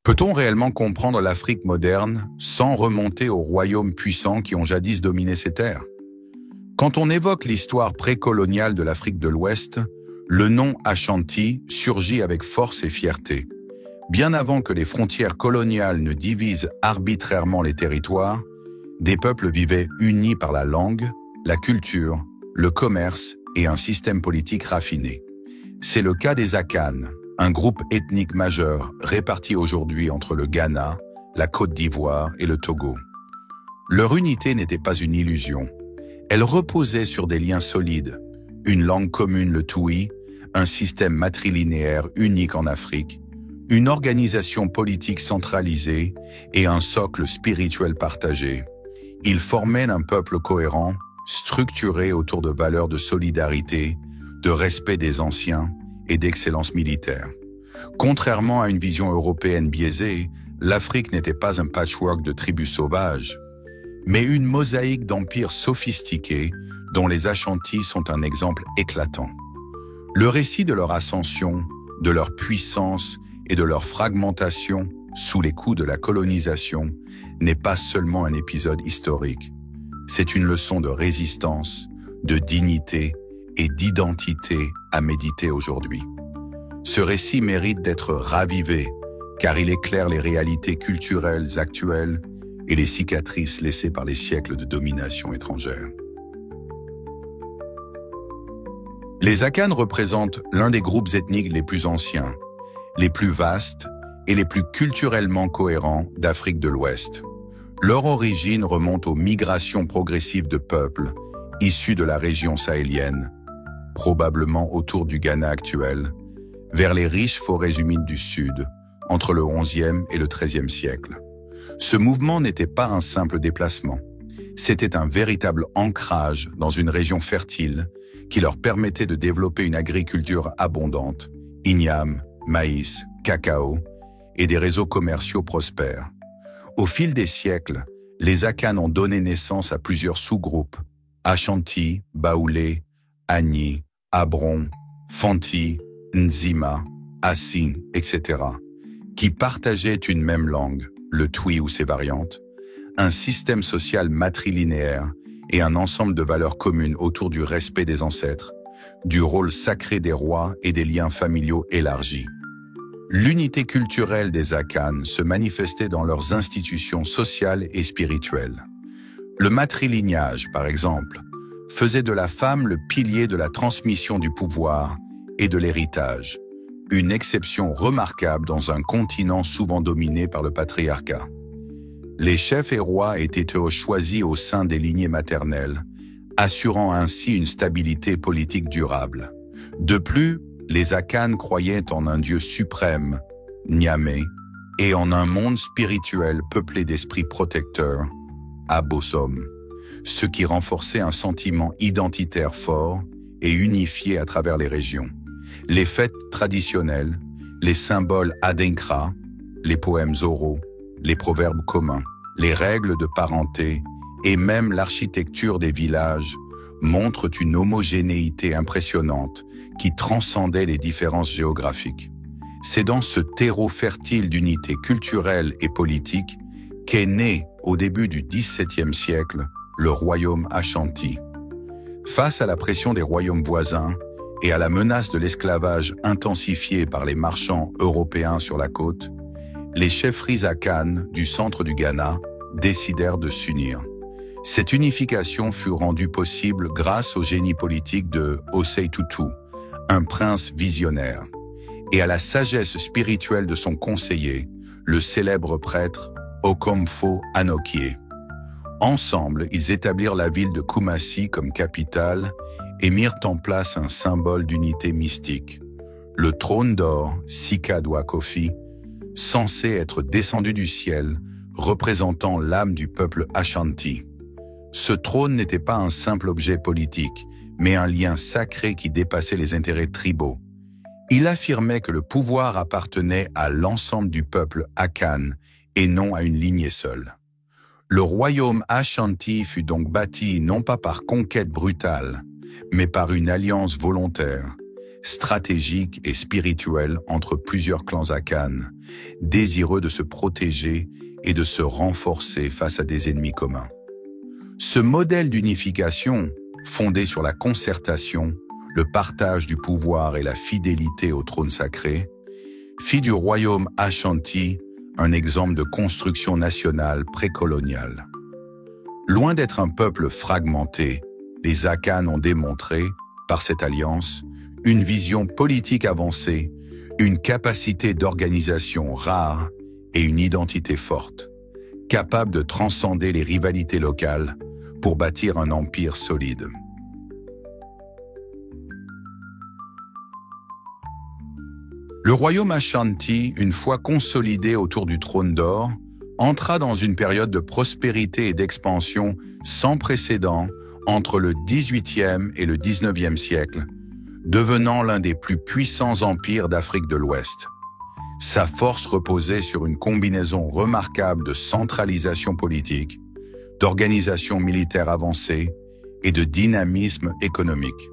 Peut-on réellement comprendre l'Afrique moderne sans remonter aux royaumes puissants qui ont jadis dominé ces terres? Quand on évoque l'histoire précoloniale de l'Afrique de l'Ouest, le nom Ashanti surgit avec force et fierté. Bien avant que les frontières coloniales ne divisent arbitrairement les territoires, des peuples vivaient unis par la langue, la culture, le commerce et un système politique raffiné. C'est le cas des Akan, un groupe ethnique majeur réparti aujourd'hui entre le Ghana, la Côte d'Ivoire et le Togo. Leur unité n'était pas une illusion. Elle reposait sur des liens solides, une langue commune, le Twi, un système matrilinéaire unique en Afrique, une organisation politique centralisée et un socle spirituel partagé. Ils formaient un peuple cohérent, structuré autour de valeurs de solidarité, de respect des anciens et d'excellence militaire. Contrairement à une vision européenne biaisée, l'Afrique n'était pas un patchwork de tribus sauvages, mais une mosaïque d'empires sophistiqués dont les Ashantis sont un exemple éclatant. Le récit de leur ascension, de leur puissance et de leur fragmentation sous les coups de la colonisation n'est pas seulement un épisode historique. C'est une leçon de résistance, de dignité et d'identité à méditer aujourd'hui. Ce récit mérite d'être ravivé, car il éclaire les réalités culturelles actuelles et les cicatrices laissées par les siècles de domination étrangère. Les Akan représentent l'un des groupes ethniques les plus anciens, les plus vastes et les plus culturellement cohérents d'Afrique de l'Ouest. Leur origine remonte aux migrations progressives de peuples issus de la région sahélienne, probablement autour du Ghana actuel, vers les riches forêts humides du Sud, entre le XIe et le XIIIe siècle. Ce mouvement n'était pas un simple déplacement. C'était un véritable ancrage dans une région fertile qui leur permettait de développer une agriculture abondante, igname, maïs, cacao et des réseaux commerciaux prospères. Au fil des siècles, les Akan ont donné naissance à plusieurs sous-groupes, Ashanti, Baoulé, Agni, Abron, Fanti, Nzima, Assin, etc., qui partageaient une même langue, le Twi ou ses variantes, un système social matrilinéaire et un ensemble de valeurs communes autour du respect des ancêtres, du rôle sacré des rois et des liens familiaux élargis. L'unité culturelle des Akan se manifestait dans leurs institutions sociales et spirituelles. Le matrilignage, par exemple, faisait de la femme le pilier de la transmission du pouvoir et de l'héritage, une exception remarquable dans un continent souvent dominé par le patriarcat. Les chefs et rois étaient choisis au sein des lignées maternelles, assurant ainsi une stabilité politique durable. De plus, les Akan croyaient en un Dieu suprême, Nyame, et en un monde spirituel peuplé d'esprits protecteurs, Abosom, ce qui renforçait un sentiment identitaire fort et unifié à travers les régions. Les fêtes traditionnelles, les symboles Adinkra, les poèmes oraux, les proverbes communs, les règles de parenté et même l'architecture des villages montrent une homogénéité impressionnante qui transcendait les différences géographiques. C'est dans ce terreau fertile d'unité culturelle et politique qu'est né, au début du XVIIe siècle, le royaume Ashanti. Face à la pression des royaumes voisins et à la menace de l'esclavage intensifié par les marchands européens sur la côte, les chefferies Akan du centre du Ghana décidèrent de s'unir. Cette unification fut rendue possible grâce au génie politique de Osei Tutu, un prince visionnaire, et à la sagesse spirituelle de son conseiller, le célèbre prêtre Okomfo Anokie. Ensemble, ils établirent la ville de Kumasi comme capitale et mirent en place un symbole d'unité mystique, le trône d'or Sikadwa Kofi, censé être descendu du ciel, représentant l'âme du peuple Ashanti. Ce trône n'était pas un simple objet politique, mais un lien sacré qui dépassait les intérêts tribaux. Il affirmait que le pouvoir appartenait à l'ensemble du peuple Akan et non à une lignée seule. Le royaume Ashanti fut donc bâti non pas par conquête brutale, mais par une alliance volontaire, stratégique et spirituel entre plusieurs clans akanes, désireux de se protéger et de se renforcer face à des ennemis communs. Ce modèle d'unification, fondé sur la concertation, le partage du pouvoir et la fidélité au trône sacré, fit du royaume Ashanti un exemple de construction nationale précoloniale. Loin d'être un peuple fragmenté, les Akanes ont démontré, par cette alliance, une vision politique avancée, une capacité d'organisation rare et une identité forte, capable de transcender les rivalités locales pour bâtir un empire solide. Le royaume Ashanti, une fois consolidé autour du trône d'or, entra dans une période de prospérité et d'expansion sans précédent entre le XVIIIe et le XIXe siècle, devenant l'un des plus puissants empires d'Afrique de l'Ouest. Sa force reposait sur une combinaison remarquable de centralisation politique, d'organisation militaire avancée et de dynamisme économique.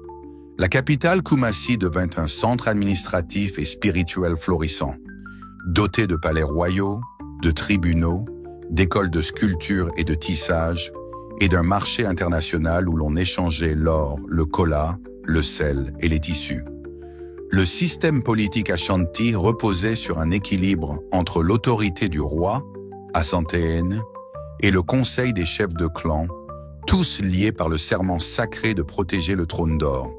La capitale Koumassi devint un centre administratif et spirituel florissant, doté de palais royaux, de tribunaux, d'écoles de sculpture et de tissage, et d'un marché international où l'on échangeait l'or, le kola, le sel et les tissus. Le système politique Ashanti reposait sur un équilibre entre l'autorité du roi, Asantehene, et le conseil des chefs de clan, tous liés par le serment sacré de protéger le trône d'or.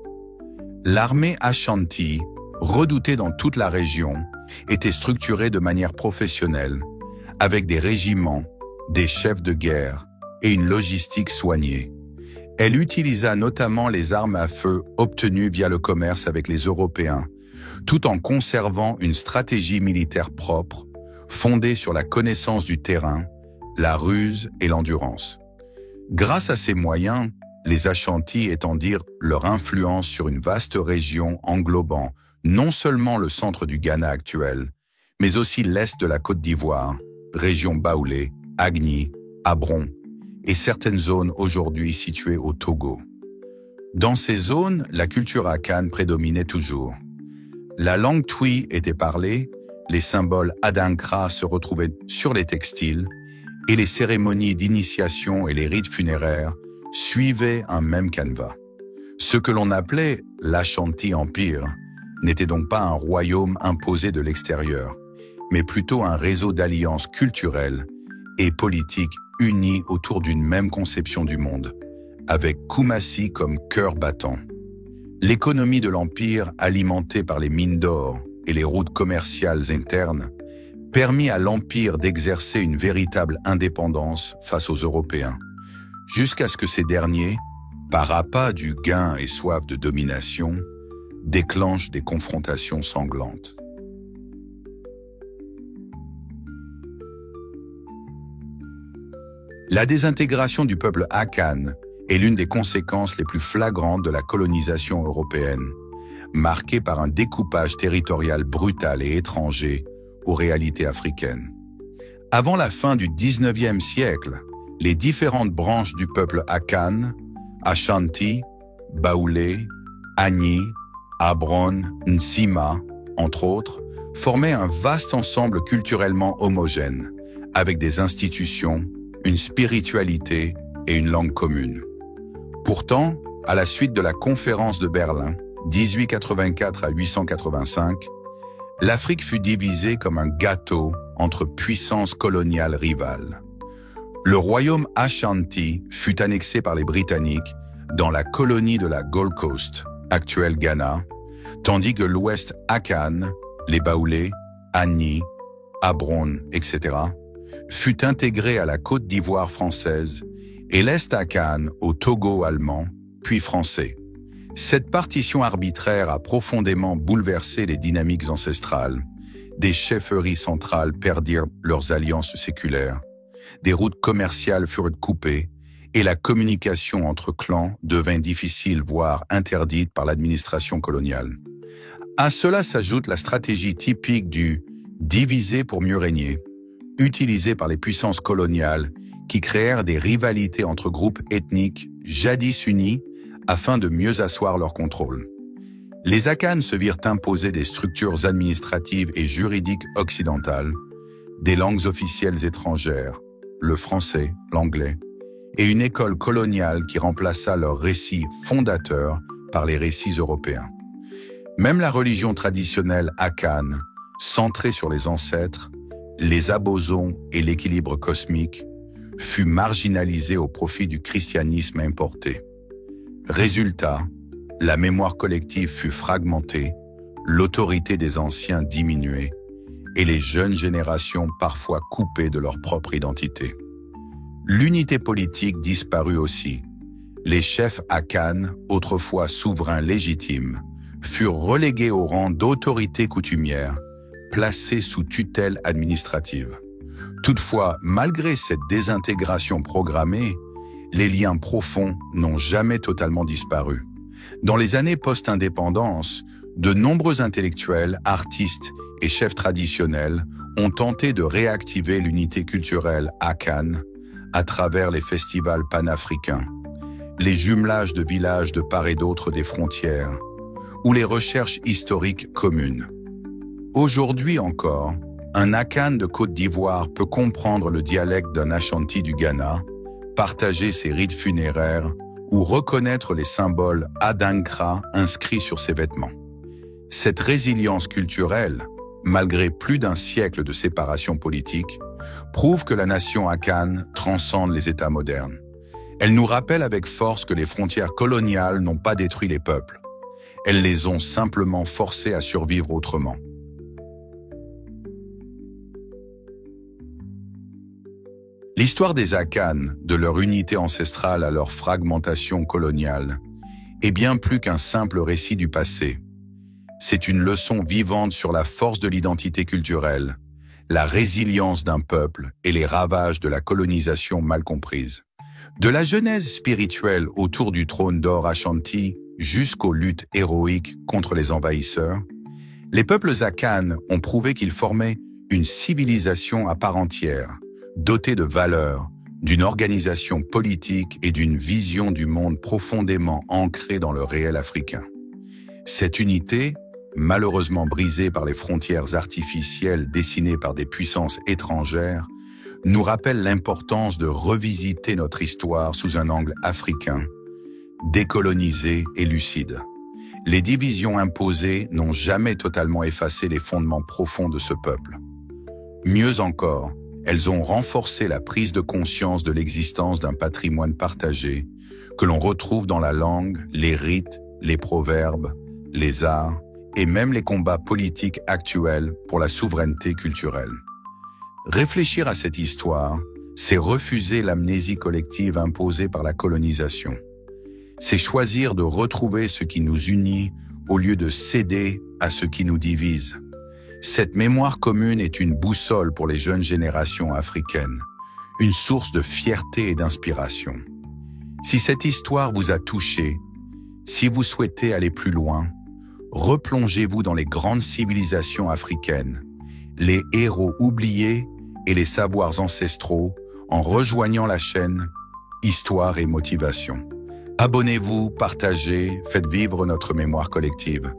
L'armée Ashanti, redoutée dans toute la région, était structurée de manière professionnelle, avec des régiments, des chefs de guerre et une logistique soignée. Elle utilisa notamment les armes à feu obtenues via le commerce avec les Européens, tout en conservant une stratégie militaire propre, fondée sur la connaissance du terrain, la ruse et l'endurance. Grâce à ces moyens, les Ashanti étendirent leur influence sur une vaste région englobant non seulement le centre du Ghana actuel, mais aussi l'est de la Côte d'Ivoire, région Baoulé, Agni, Abron, et certaines zones aujourd'hui situées au Togo. Dans ces zones, la culture akane prédominait toujours. La langue twi était parlée, les symboles adinkra se retrouvaient sur les textiles, et les cérémonies d'initiation et les rites funéraires suivaient un même canevas. Ce que l'on appelait l'Ashanti Empire n'était donc pas un royaume imposé de l'extérieur, mais plutôt un réseau d'alliances culturelles et politiques unis autour d'une même conception du monde, avec Koumassi comme cœur battant. L'économie de l'Empire, alimentée par les mines d'or et les routes commerciales internes, permit à l'Empire d'exercer une véritable indépendance face aux Européens, jusqu'à ce que ces derniers, par appât du gain et soif de domination, déclenchent des confrontations sanglantes. La désintégration du peuple akane est l'une des conséquences les plus flagrantes de la colonisation européenne, marquée par un découpage territorial brutal et étranger aux réalités africaines. Avant la fin du XIXe siècle, les différentes branches du peuple akane, Ashanti, Baoulé, Agni, Abron, Nsima, entre autres, formaient un vaste ensemble culturellement homogène, avec des institutions, une spiritualité et une langue commune. Pourtant, à la suite de la conférence de Berlin, 1884 à 885, l'Afrique fut divisée comme un gâteau entre puissances coloniales rivales. Le royaume Ashanti fut annexé par les Britanniques dans la colonie de la Gold Coast, actuelle Ghana, tandis que l'ouest Akane, les Baoulés, Agni, Abron, etc., fut intégré à la Côte d'Ivoire française et l'est Akane au Togo allemand, puis français. Cette partition arbitraire a profondément bouleversé les dynamiques ancestrales. Des chefferies centrales perdirent leurs alliances séculaires, des routes commerciales furent coupées et la communication entre clans devint difficile, voire interdite par l'administration coloniale. À cela s'ajoute la stratégie typique du « diviser pour mieux régner », utilisée par les puissances coloniales qui créèrent des rivalités entre groupes ethniques jadis unis afin de mieux asseoir leur contrôle. Les Akanes se virent imposer des structures administratives et juridiques occidentales, des langues officielles étrangères, le français, l'anglais, et une école coloniale qui remplaça leurs récits fondateurs par les récits européens. Même la religion traditionnelle Akane, centrée sur les ancêtres, les abosons et l'équilibre cosmique, fut marginalisée au profit du christianisme importé. Résultat, la mémoire collective fut fragmentée, l'autorité des anciens diminuée, et les jeunes générations parfois coupées de leur propre identité. L'unité politique disparut aussi. Les chefs Akanes, autrefois souverains légitimes, furent relégués au rang d'autorité coutumière, placés sous tutelle administrative. Toutefois, malgré cette désintégration programmée, les liens profonds n'ont jamais totalement disparu. Dans les années post-indépendance, de nombreux intellectuels, artistes et chefs traditionnels ont tenté de réactiver l'unité culturelle Akane à travers les festivals panafricains, les jumelages de villages de part et d'autre des frontières, ou les recherches historiques communes. Aujourd'hui encore, un Akane de Côte d'Ivoire peut comprendre le dialecte d'un Ashanti du Ghana, partager ses rites funéraires ou reconnaître les symboles Adinkra inscrits sur ses vêtements. Cette résilience culturelle, malgré plus d'un siècle de séparation politique, prouve que la nation Akane transcende les États modernes. Elle nous rappelle avec force que les frontières coloniales n'ont pas détruit les peuples. Elles les ont simplement forcés à survivre autrement. L'histoire des Akanes, de leur unité ancestrale à leur fragmentation coloniale, est bien plus qu'un simple récit du passé. C'est une leçon vivante sur la force de l'identité culturelle, la résilience d'un peuple et les ravages de la colonisation mal comprise. De la genèse spirituelle autour du trône d'or Ashanti jusqu'aux luttes héroïques contre les envahisseurs, les peuples Akanes ont prouvé qu'ils formaient une civilisation à part entière, dotée de valeurs, d'une organisation politique et d'une vision du monde profondément ancrée dans le réel africain. Cette unité, malheureusement brisée par les frontières artificielles dessinées par des puissances étrangères, nous rappelle l'importance de revisiter notre histoire sous un angle africain, décolonisé et lucide. Les divisions imposées n'ont jamais totalement effacé les fondements profonds de ce peuple. Mieux encore, elles ont renforcé la prise de conscience de l'existence d'un patrimoine partagé que l'on retrouve dans la langue, les rites, les proverbes, les arts et même les combats politiques actuels pour la souveraineté culturelle. Réfléchir à cette histoire, c'est refuser l'amnésie collective imposée par la colonisation. C'est choisir de retrouver ce qui nous unit au lieu de céder à ce qui nous divise. Cette mémoire commune est une boussole pour les jeunes générations africaines, une source de fierté et d'inspiration. Si cette histoire vous a touché, si vous souhaitez aller plus loin, replongez-vous dans les grandes civilisations africaines, les héros oubliés et les savoirs ancestraux en rejoignant la chaîne Histoire et Motivation. Abonnez-vous, partagez, faites vivre notre mémoire collective.